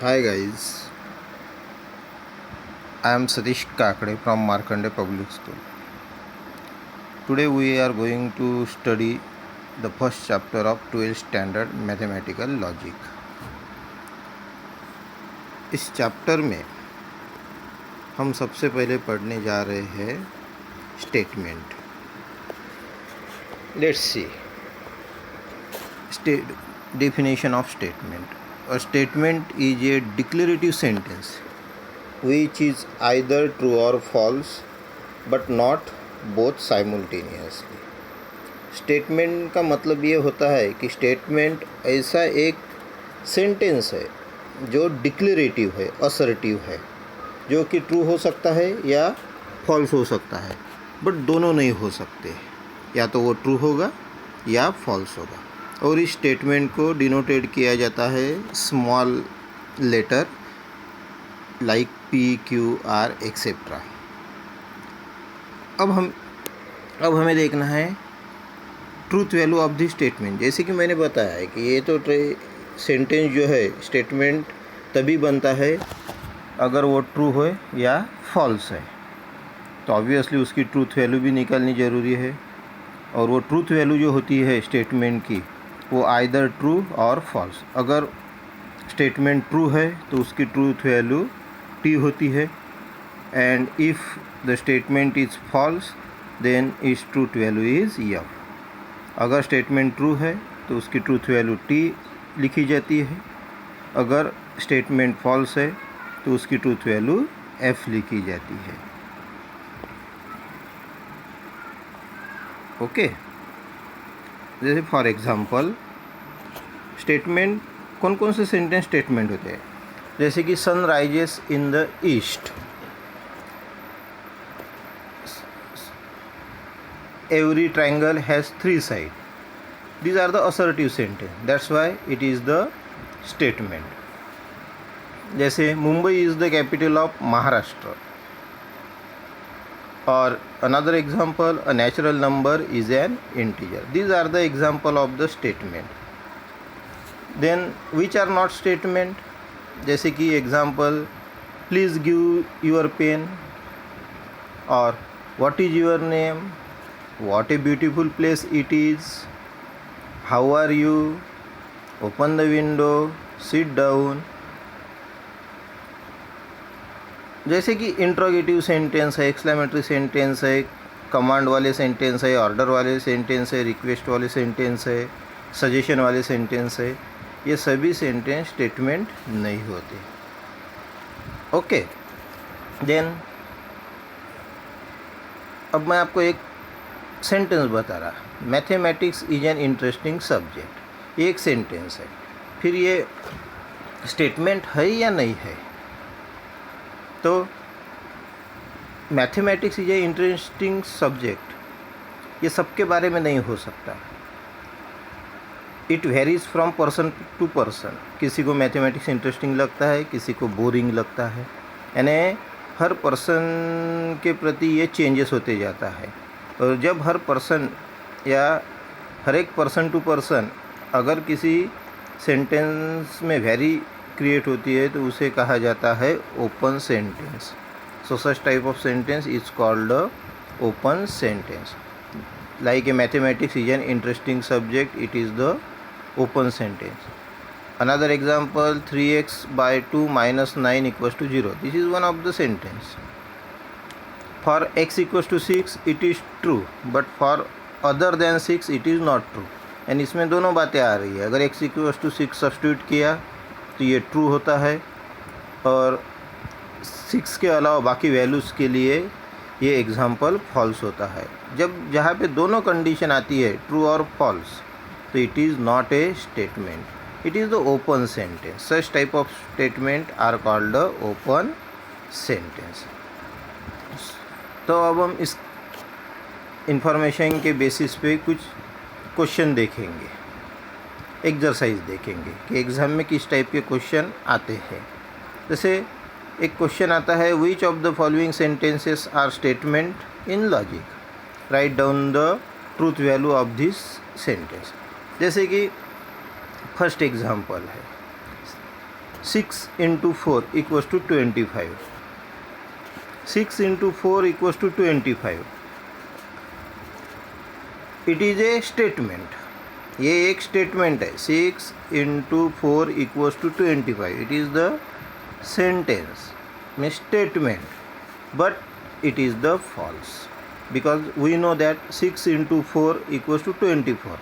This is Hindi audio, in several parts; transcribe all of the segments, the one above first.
Hi guys, I am Satish Kakade from Markande Public School. Today we are going to study the first chapter of 12th standard mathematical logic. इस चैप्टर में हम सबसे पहले पढ़ने जा रहे हैं statement. Let's see. Definition of statement. A statement is a declarative sentence which is either true or false but not both simultaneously. Statement का मतलब ये होता है कि स्टेटमेंट ऐसा एक सेंटेंस है जो डिक्लेरेटिव है, असर्टिव है, जो कि ट्रू हो सकता है या फॉल्स हो सकता है, बट दोनों नहीं हो सकते. या तो वो ट्रू होगा या फॉल्स होगा. और इस स्टेटमेंट को डिनोटेड किया जाता है small letter like p, q, r etcetera. अब हमें देखना है truth value of the statement. जैसे कि मैंने बताया है कि ये तो सेंटेंस जो है स्टेटमेंट तभी बनता है अगर वो ट्रू हो या फॉल्स है. तो ऑब्वियसली उसकी ट्रूथ वैल्यू भी निकालनी ज़रूरी है. और वो ट्रूथ वैल्यू जो होती है स्टेटमेंट की वो आइदर ट्रू और फॉल्स. अगर स्टेटमेंट ट्रू है तो उसकी ट्रूथ वैल्यू टी होती है. And if the statement is false then इस ट्रूथ वैल्यू इज़ एफ. अगर स्टेटमेंट ट्रू है तो उसकी ट्रूथ वैल्यू टी लिखी जाती है. अगर स्टेटमेंट फॉल्स है तो उसकी ट्रूथ वैल्यू एफ लिखी जाती है. ओके. जैसे फॉर एग्जांपल स्टेटमेंट कौन कौन से सेंटेंस स्टेटमेंट होते हैं. जैसे कि sun rises in the east. Every triangle has 3 sides. These are the assertive sentence. That's why it is the statement. जैसे Mumbai is the capital of Maharashtra. Or another example, a natural number is an integer. These are the example of the statement. Then which are not statement? जैसे कि example, please give your pen, or what is your name, what a beautiful place it is, how are you, open the window, sit down. जैसे कि इंट्रोगेटिव सेंटेंस है, एक्सक्लेमेटरी सेंटेंस है, कमांड वाले सेंटेंस है, ऑर्डर वाले सेंटेंस है, रिक्वेस्ट वाले सेंटेंस है, सजेशन वाले सेंटेंस है. ये सभी सेंटेंस स्टेटमेंट नहीं होते. ओके. देन अब मैं आपको एक सेंटेंस बता रहा. Mathematics is an interesting subject. एक सेंटेंस है. फिर ये स्टेटमेंट है या नहीं है. तो mathematics is a interesting subject ये सबके बारे में नहीं हो सकता. It varies from person to person. किसी को मैथमेटिक्स इंटरेस्टिंग लगता है, किसी को बोरिंग लगता है. यानी हर पर्सन के प्रति ये चेंजेस होते जाता है. और जब हर पर्सन या हर एक पर्सन टू पर्सन अगर किसी सेंटेंस में वेरी क्रिएट होती है तो उसे कहा जाता है open sentence. So such type of sentence is called open sentence. Like a mathematics is an interesting subject, it is the open sentence. Another example, 3x/2 - 9 = 0. This is one of the sentence. For x = 6 it is true, but for other than 6 it is not true. And इसमें दोनों बातें आ रही है. अगर x = 6 सब्स्टिट्यूट किया तो ये ट्रू होता है, और 6 के अलावा बाकी वैल्यूज़ के लिए ये एग्जाम्पल फॉल्स होता है. जब जहाँ पे दोनों कंडीशन आती है ट्रू और फॉल्स तो it is not a statement, it is the open sentence. Such type of statement are called the open sentence. तो अब हम इस इंफॉर्मेशन के बेसिस पे कुछ क्वेश्चन देखेंगे, एक्सरसाइज देखेंगे कि एग्ज़ाम में किस टाइप के क्वेश्चन आते हैं. जैसे एक क्वेश्चन आता है, which of the following sentences are statement in logic. Right down the truth value of this sentence. जैसे कि फर्स्ट एग्जांपल है, 6 into 4 equals to 25. 6 into 4 equals to 25. It is a statement. ये एक स्टेटमेंट है. 6 into 4 equals to 25. It is the sentence, means statement, but it is the false, because we know that 6 into 4 equals to 24,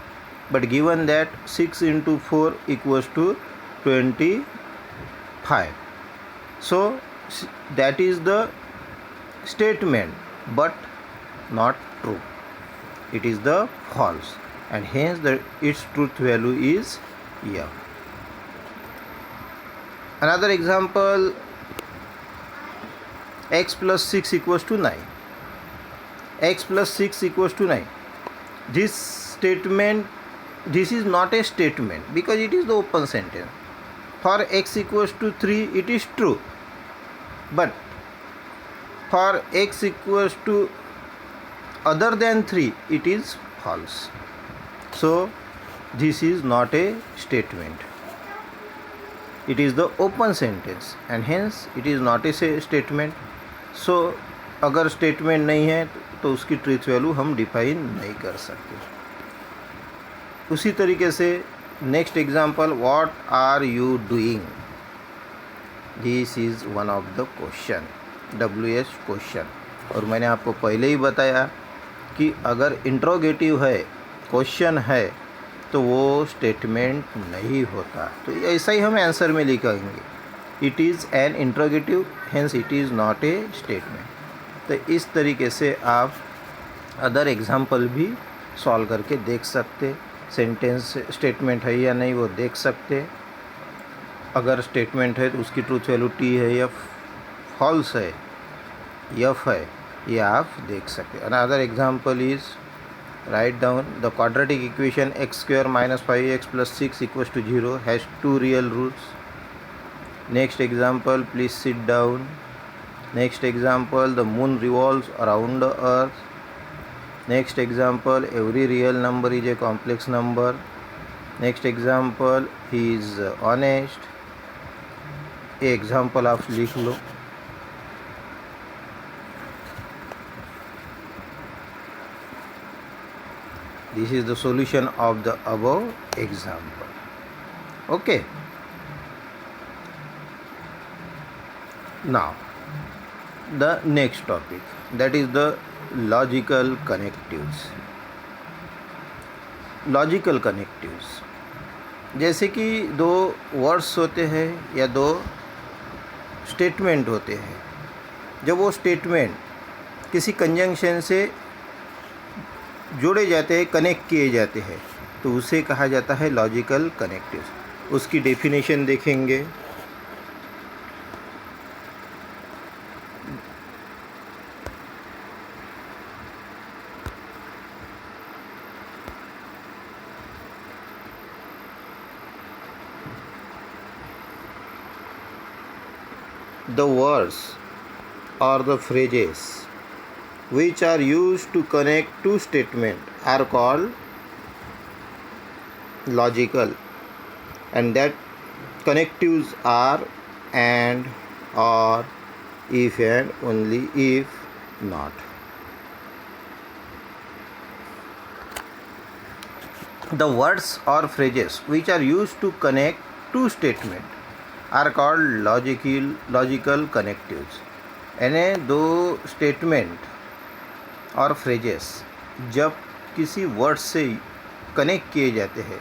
but given that 6 into 4 equals to 25, so that is the statement but not true. It is the false, and hence its truth value is f. Another example, x plus 6 equals to 9. X plus 6 equals to 9. This statement, this is not a statement because it is the open sentence. For x equals to 3, it is true, but for x equals to other than 3, it is false. So this is not a statement. It is the open sentence, and hence it is not a statement. So अगर स्टेटमेंट नहीं है तो उसकी ट्रूथ वैल्यू हम डिफाइन नहीं कर सकते. उसी तरीके से next example, what are you doing. This is one of the question, WH question. और मैंने आपको पहले ही बताया कि अगर इंट्रोगेटिव है, क्वेश्चन है, तो वो स्टेटमेंट नहीं होता. तो ऐसा ही हम आंसर में लिखेंगे, it is an interrogative, hence it is not a statement. तो इस तरीके से आप अदर एग्जांपल भी सॉल्व करके देख सकते. सेंटेंस स्टेटमेंट है या नहीं वो देख सकते. अगर स्टेटमेंट है तो उसकी ट्रूथ वैल्यू टी है या फॉल्स है, एफ है, ये आप देख सकते. Another example is, write down the quadratic equation x square minus 5x plus 6 equals to 0 has two real roots. Next example, please sit down. Next example, the moon revolves around the earth. Next example, every real number is a complex number. Next example, he is honest. ये एग्जाम्पल आप लिख लो. This is the solution of the above example. Okay. Now, the next topic, that is the logical connectives. Logical connectives, जैसे कि दो वर्ड्स होते हैं या दो स्टेटमेंट होते हैं. जब वो स्टेटमेंट किसी कंजंक्शन से जोड़े जाते हैं, कनेक्ट किए जाते हैं, तो उसे कहा जाता है लॉजिकल कनेक्टिव्स. उसकी डेफिनेशन देखेंगे. The words or the phrases which are used to connect two statements are called logical, and that connectives are and, or, if and only if not. The words or phrases which are used to connect two statements are called logical connectives. यानी दो स्टेटमेंट और फ्रेजेस जब किसी वर्ड्स से कनेक्ट किए जाते हैं,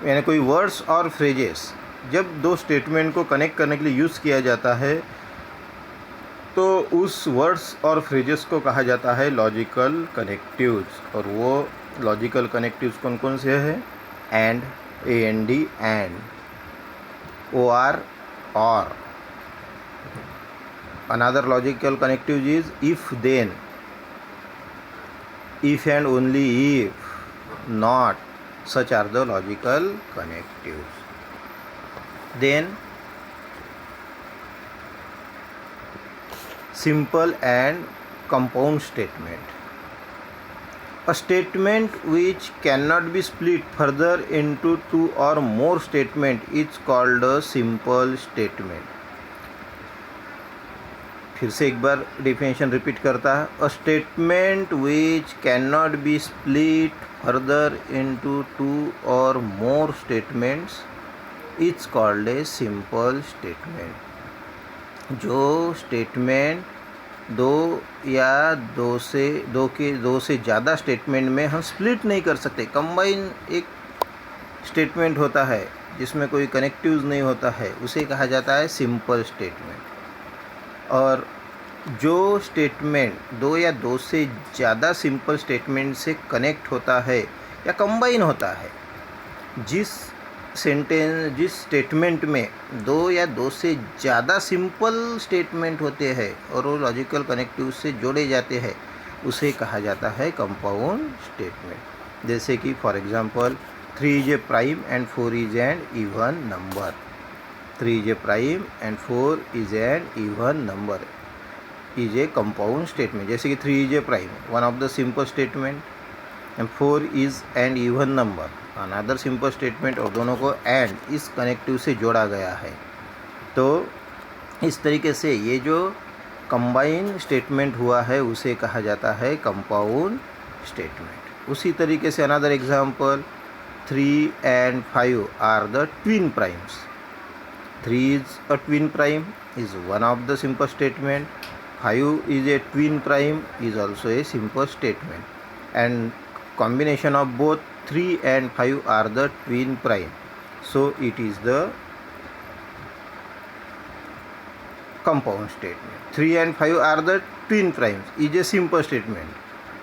यानी कोई वर्ड्स और फ्रेजेस जब दो स्टेटमेंट को कनेक्ट करने के लिए यूज़ किया जाता है, तो उस वर्ड्स और फ्रेजेस को कहा जाता है लॉजिकल कनेक्टिव्स. और वो लॉजिकल कनेक्टिव्स कौन कौन से हैं? And, AND, and, OR, or. Another logical connective is if then, if and only if, not. Such are the logical connectives. Then simple and compound statement. A statement which cannot be split further into two or more statement is called a simple statement. फिर से एक बार डेफिनेशन रिपीट करता है. A statement which can not be split further into two और more statements it's called a simple statement. जो स्टेटमेंट दो से ज़्यादा स्टेटमेंट में हम स्प्लिट नहीं कर सकते. कंबाइन एक स्टेटमेंट होता है जिसमें कोई कनेक्टिव्स नहीं होता है, उसे कहा जाता है सिंपल स्टेटमेंट. और जो स्टेटमेंट दो या दो से ज़्यादा सिंपल स्टेटमेंट से कनेक्ट होता है या कंबाइन होता है, जिस स्टेटमेंट में दो या दो से ज़्यादा सिंपल स्टेटमेंट होते हैं और वो लॉजिकल कनेक्टिव से जोड़े जाते हैं, उसे कहा जाता है कंपाउंड स्टेटमेंट. जैसे कि for example 3 is a prime and 4 is an even number. 3 is a prime and 4 is an even number is a compound statement. जैसे कि 3 is a prime, one of the simple statement, and 4 is an even number, another simple statement, और दोनों को एंड इस कनेक्टिव से जोड़ा गया है. तो इस तरीके से ये जो कंबाइन स्टेटमेंट हुआ है उसे कहा जाता है कंपाउंड स्टेटमेंट. उसी तरीके से another example 3 and 5 are the twin primes. 3 is a twin prime is one of the simple statement. 5 is a twin prime is also a simple statement, and combination of both 3 and 5 are the twin prime, so it is the compound statement. 3 and 5 are the twin primes is a simple statement.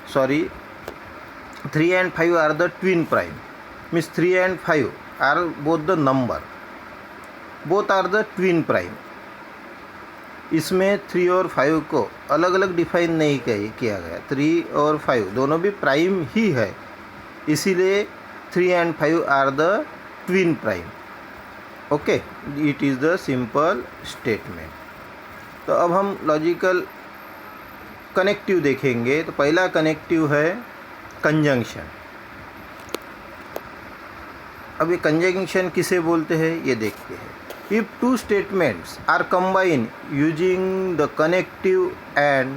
Sorry, 3 and 5 are the twin prime means 3 and 5 are both the number, both are the twin prime. इसमें 3 और 5 को अलग अलग डिफाइन नहीं किया गया. 3 और 5 दोनों भी प्राइम ही है, इसीलिए 3 and 5 are the twin prime. Okay, it is the simple statement. तो अब हम लॉजिकल कनेक्टिव देखेंगे. तो पहला कनेक्टिव है कंजंक्शन. अब ये कंजंक्शन किसे बोलते हैं ये देखते हैं. If two statements are combined using the connective and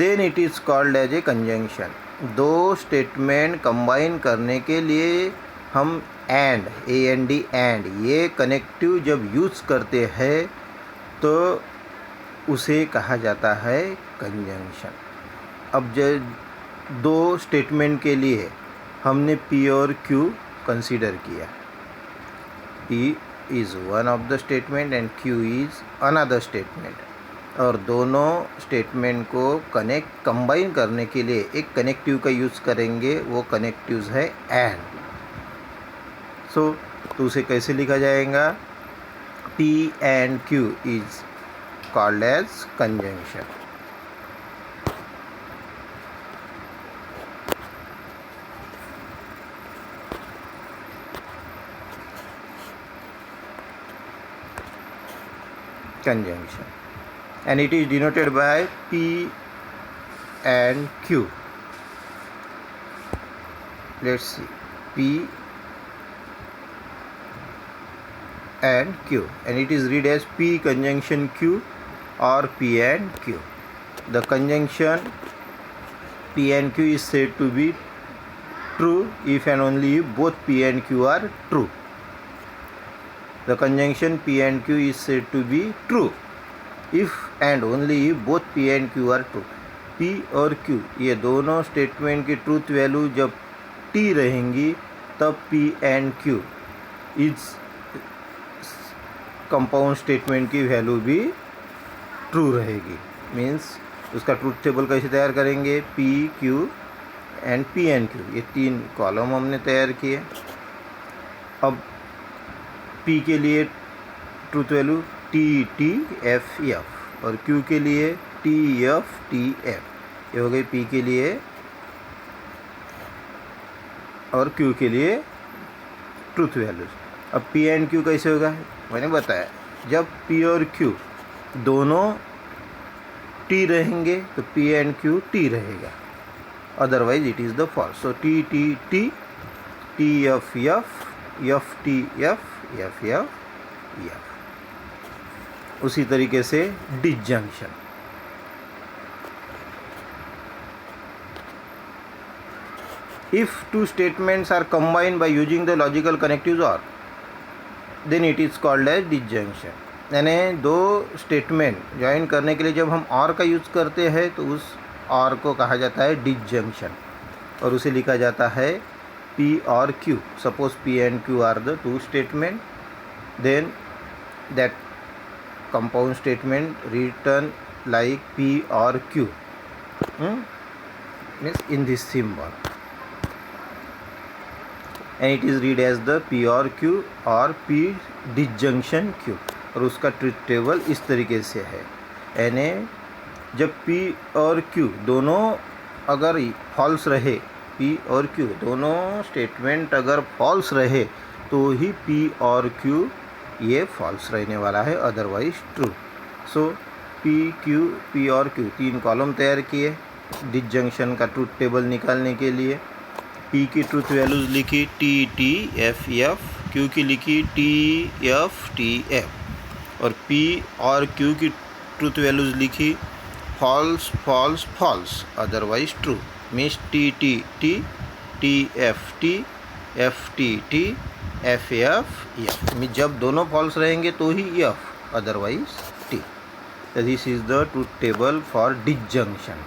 then it is called as a conjunction. दो स्टेटमेंट कंबाइन करने के लिए हम AND ये कनेक्टिव जब यूज़ करते हैं तो उसे कहा जाता है कंजंक्शन. अब जब दो स्टेटमेंट के लिए हमने P और Q कंसीडर किया. P is one of the statement and Q is another statement, और दोनों स्टेटमेंट को कंबाइन करने के लिए एक कनेक्टिव का यूज़ करेंगे. वो कनेक्टिव्स है एंड. तो उसे कैसे लिखा जाएगा? P and Q is called as conjunction. Conjunction, and it is denoted by P and Q. Let's see, P and Q, and it is read as P conjunction Q or P and Q. The conjunction P and Q is said to be true if and only if both P and Q are true. The conjunction P and Q is said to be true if and only if both P and Q are true. P और Q ये दोनों स्टेटमेंट की ट्रूथ वैल्यू जब T रहेंगी तब P and Q इस कंपाउंड स्टेटमेंट की वैल्यू भी ट्रू रहेगी. मीन्स उसका ट्रूथ टेबल कैसे तैयार करेंगे? P, Q and P and Q ये 3 कॉलम हमने तैयार किए. अब P के लिए ट्रूथ वैल्यू TTFF और Q के लिए TFTF. ये हो गई P के लिए और Q के लिए ट्रूथ वैल्यूज. अब P एंड Q कैसे होगा? मैंने बताया, जब P और Q दोनों T रहेंगे तो P एंड Q T रहेगा. otherwise it is the false. So T T T, T F F, F T F, F F F. उसी तरीके से disjunction. If two statements are combined by using the logical connectives OR, then it is called as disjunction. यानी दो स्टेटमेंट ज्वाइन करने के लिए जब हम OR का यूज़ करते हैं तो उस OR को कहा जाता है डिसजंक्शन, और उसे लिखा जाता है P और Q. Suppose P and Q are the two statement, then that compound statement written like P or Q means in this symbol, and it is read as the P or Q or P disjunction Q. और उसका ट्रुथ टेबल इस तरीके से है. यानी जब P और Q दोनों अगर फॉल्स रहे, P और Q दोनों स्टेटमेंट अगर फॉल्स रहे तो ही P और Q ये फॉल्स रहने वाला है, अदरवाइज ट्रू. सो P और Q तीन कॉलम तैयार किए डिसजंक्शन का ट्रुथ टेबल निकालने के लिए. P की ट्रूथ वैल्यूज़ लिखी T F F, Q की लिखी T F, और P और Q की ट्रूथ वैल्यूज़ लिखी false false false, otherwise true. Means T F F. Means जब दोनों फॉल्स रहेंगे तो ही F, otherwise T. This is the truth table for disjunction.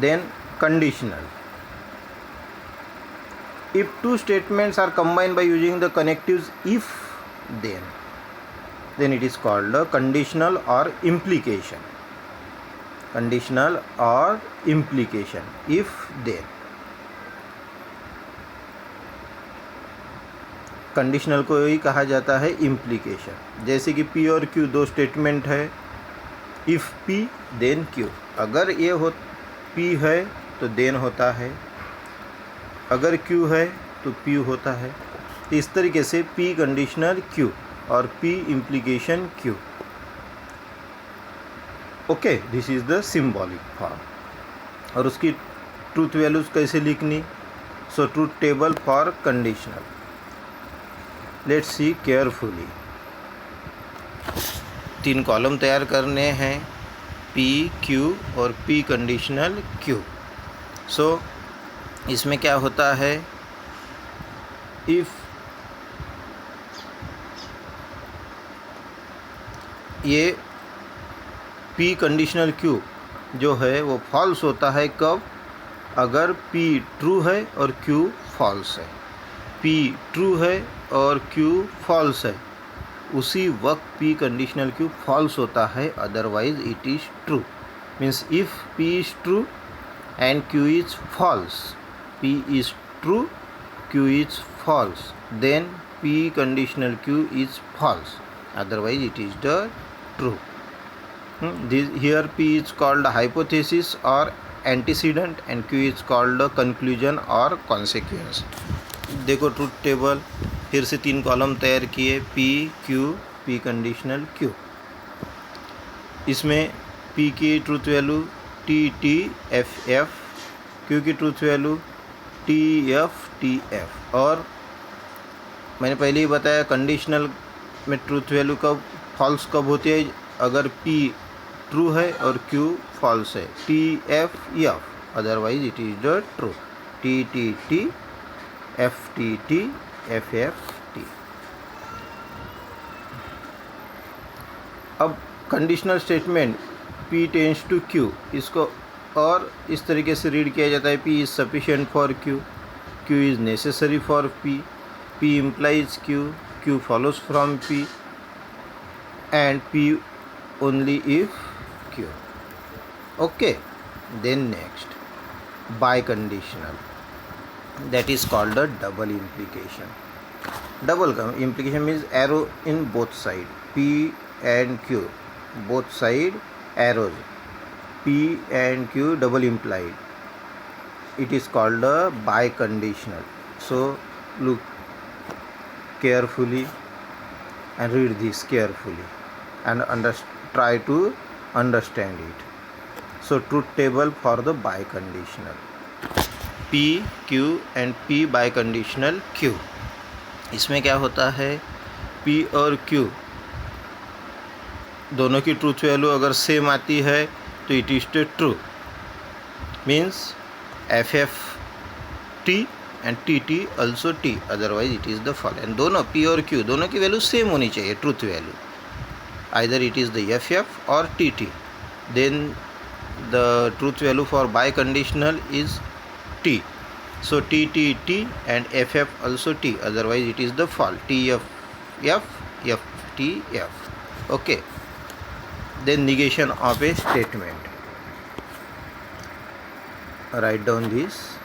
Then conditional. If two statements are combined by using the connectives if then it is called a conditional or implication. Conditional or implication. If then. Conditional को ही कहा जाता है इम्प्लीकेशन. जैसे कि P और Q दो स्टेटमेंट है. If P then Q. अगर ये हो P है तो देन होता है, अगर Q है तो P होता है. तो इस तरीके से P कंडीशनल Q और P implication Q. Okay, this is the symbolic form. और उसकी ट्रूथ वैल्यूज़ कैसे लिखनी? So truth table for conditional. Let's see carefully. तीन कॉलम तैयार करने हैं, P, Q और P कंडीशनल Q. सो इसमें क्या होता है, इफ़ ये P कंडीशनल Q जो है वो फॉल्स होता है कब? अगर P ट्रू है और Q फॉल्स है. P ट्रू है और Q फॉल्स है, उसी वक्त P कंडीशनल Q फॉल्स होता है, otherwise it is true. Means if P is true and Q is false, P is true, Q is false, then P conditional Q is false, otherwise it is the true. Here P is called hypothesis or antecedent and Q is called conclusion or consequence. देखो ट्रूथ टेबल फिर से तीन कॉलम तैयार किए, P, Q, P conditional Q. इसमें P की truth value T F F, Q की ट्रूथ वैल्यू T F. और मैंने पहले ही बताया कंडीशनल में ट्रूथ वैल्यू कब फॉल्स कब होती है? अगर P ट्रू है और Q फॉल्स है, T F F, otherwise it is the true. T F T. अब conditional statement P tends to Q, इसको और इस तरीके से रीड किया जाता है, P is sufficient for Q, Q is necessary for P, P implies Q, Q follows from P, and P only if Q. Okay, then next biconditional, that is called a double implication. Double implication means arrow in both side, P and Q, both side arrows, P and Q double implied. It is called a biconditional. So look carefully and read this carefully and try to understand it. So truth table for the biconditional P, Q and P biconditional Q. इसमें क्या होता है, P और Q दोनों की ट्रूथ वैल्यू अगर सेम आती है तो it is the true, means FF T and TT also T, otherwise it is the fall. And दोनों P और Q दोनों की वैल्यू सेम होनी चाहिए, truth value, either it is the FF और TT, then the truth value for biconditional is T. So T and FF also T, otherwise it is the fall, TF FTF. Okay. Then negation of a statement. Write down this.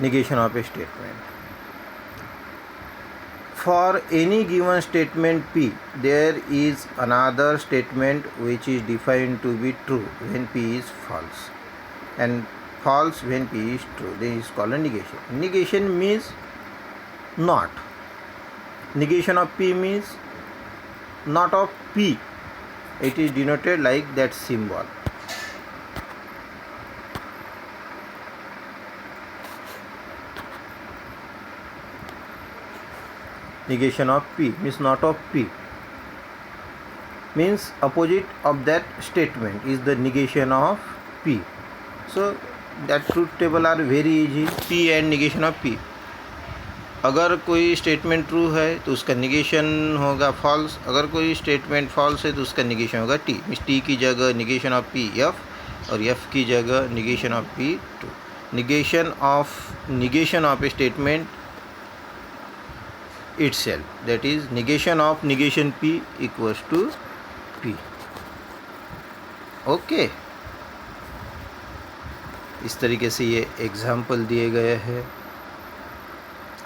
Negation of a statement. For any given statement P, there is another statement which is defined to be true when P is false, and false when P is true. This is called a negation. Negation means not. Negation of P means not of P. It is denoted like that symbol. Negation of P means not of P, means opposite of that statement is the negation of P. So that truth table are very easy. P and negation of P. अगर कोई स्टेटमेंट ट्रू है तो उसका निगेशन होगा फॉल्स, अगर कोई स्टेटमेंट फॉल्स है तो उसका निगेशन होगा टी, मीन्स टी की जगह निगेशन ऑफ पी एफ और एफ की जगह negation of P true. Negation of A statement itself, that is negation of negation P equals to P. Okay, इस तरीके से ये एग्जाम्पल दिए गए हैं.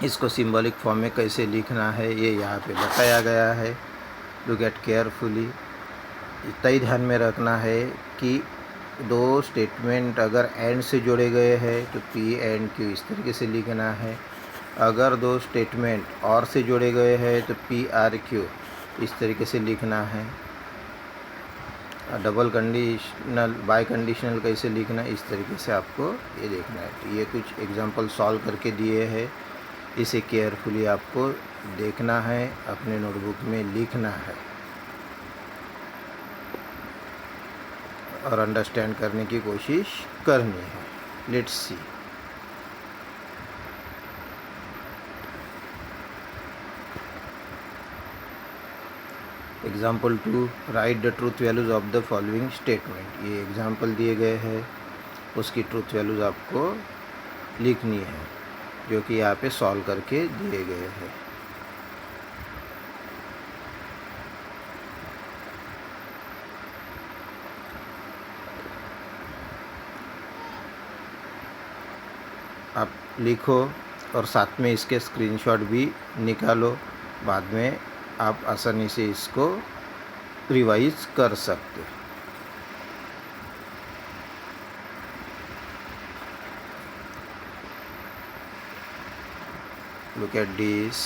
इसको सिंबॉलिक फॉर्म में कैसे लिखना है ये यहाँ पे बताया गया है. Look at carefully. इतना ही ध्यान में रखना है कि दो स्टेटमेंट अगर एंड से जोड़े गए हैं तो P एंड Q इस तरीके से लिखना है. अगर दो स्टेटमेंट और से जोड़े गए हैं तो PRQ इस तरीके से लिखना है. डबल कंडीशनल बाय कंडीशनल कैसे लिखना है इस तरीके से आपको ये देखना है. तो ये कुछ एग्जांपल सॉल्व करके दिए हैं, इसे केयरफुली आपको देखना है, अपने नोटबुक में लिखना है और अंडरस्टैंड करने की कोशिश करनी है. Let's see. Example 2, right the truth values of the following statement. ये एग्जाम्पल दिए गए हैं, उसकी ट्रूथ वैल्यूज़ आपको लिखनी है जो कि यहाँ पे सॉल्व करके दिए गए हैं. आप लिखो और साथ में इसके स्क्रीनशॉट भी निकालो, बाद में आप आसानी से इसको रिवाइज कर सकते. Look at this.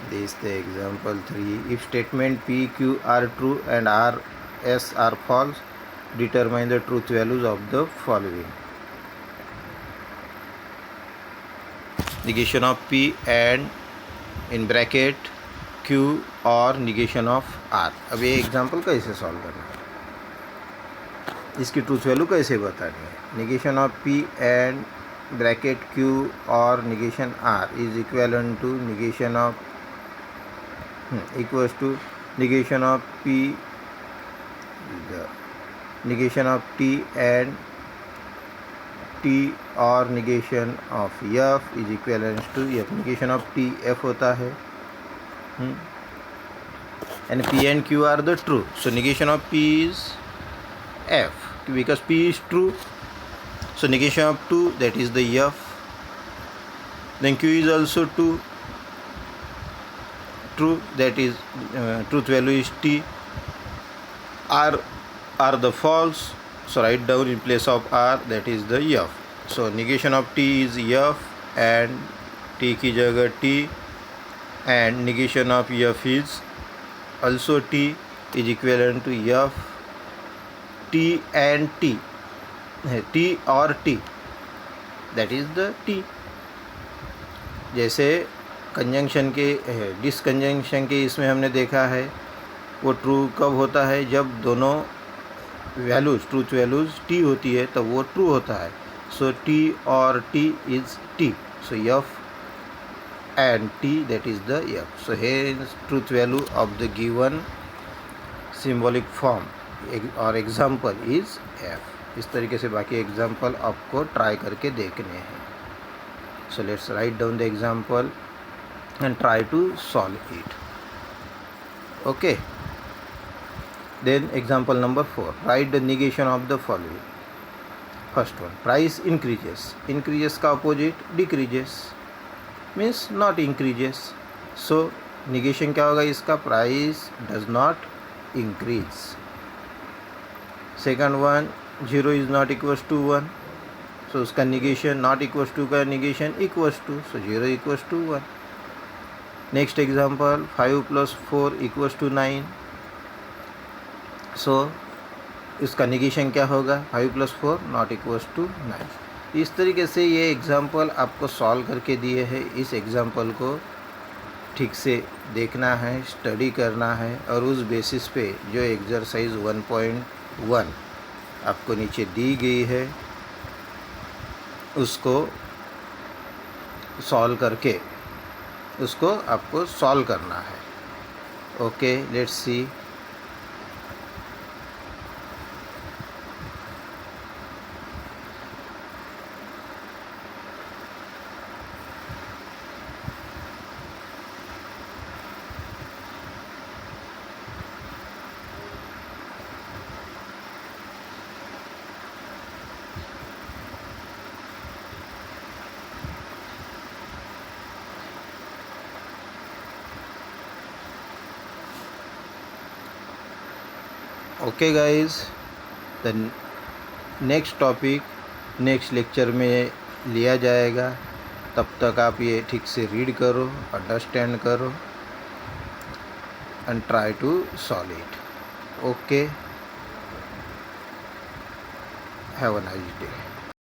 This the example 3. If statement P, Q are true and R, S are false, determine the truth values of the following. Negation of P and in bracket Q और negation of R. अब ये एग्जाम्पल कैसे सॉल्व करना है, इसकी ट्रूथ वैल्यू कैसे बतानी है. negation of P and bracket Q और negation R is equivalent to negation of equals to negation of P, the negation of T and T और negation of F is equivalent to F. negation of T F होता है. And P and Q are the true, so negation of P is F because P is true. So negation of 2, that is the F. Then Q is also true, that is truth value is T. R are the false, so write down in place of R, that is the F. So negation of T is F and T की जगह T and negation of f is also t is equivalent to f t and t, t और t, that is the t. जैसे कंजंक्शन के डिसकंजंक्शन के इसमें हमने देखा है, वो ट्रू कब होता है, जब दोनों वैल्यूज़ ट्रूथ वैल्यूज़ t होती है तब वो ट्रू होता है. सो t और t is t, so f and t, that is the f. So hence truth value of the given symbolic form और एग्जाम्पल इज़ f. इस तरीके से बाकी एग्जाम्पल आपको ट्राई करके देखने हैं. So let's write down the example and try to solve it. Okay. Then example number 4. Write the negation of the following. First one, price increases. Increases का opposite decreases, means not increases. So negation क्या होगा इसका, price does not increase. Second one, 0 is not equals to 1. So उसका negation not equals to का negation equals to, so 0 equals to 1. Next example, 5 plus 4 equals to 9. So इसका negation क्या होगा, 5 plus 4 not equals to 9. इस तरीके से ये एग्ज़ाम्पल आपको सॉल्व करके दिए हैं. इस एग्ज़ाम्पल को ठीक से देखना है, स्टडी करना है, और उस बेसिस पे जो एक्सरसाइज 1.1 आपको नीचे दी गई है उसको सॉल्व करके उसको आपको सॉल्व करना है. Okay, let's see. Okay guys, the next topic next lecture में लिया जाएगा. तब तक आप ये ठीक से रीड करो, अंडरस्टैंड करो and try to solve it. Okay, have a nice day.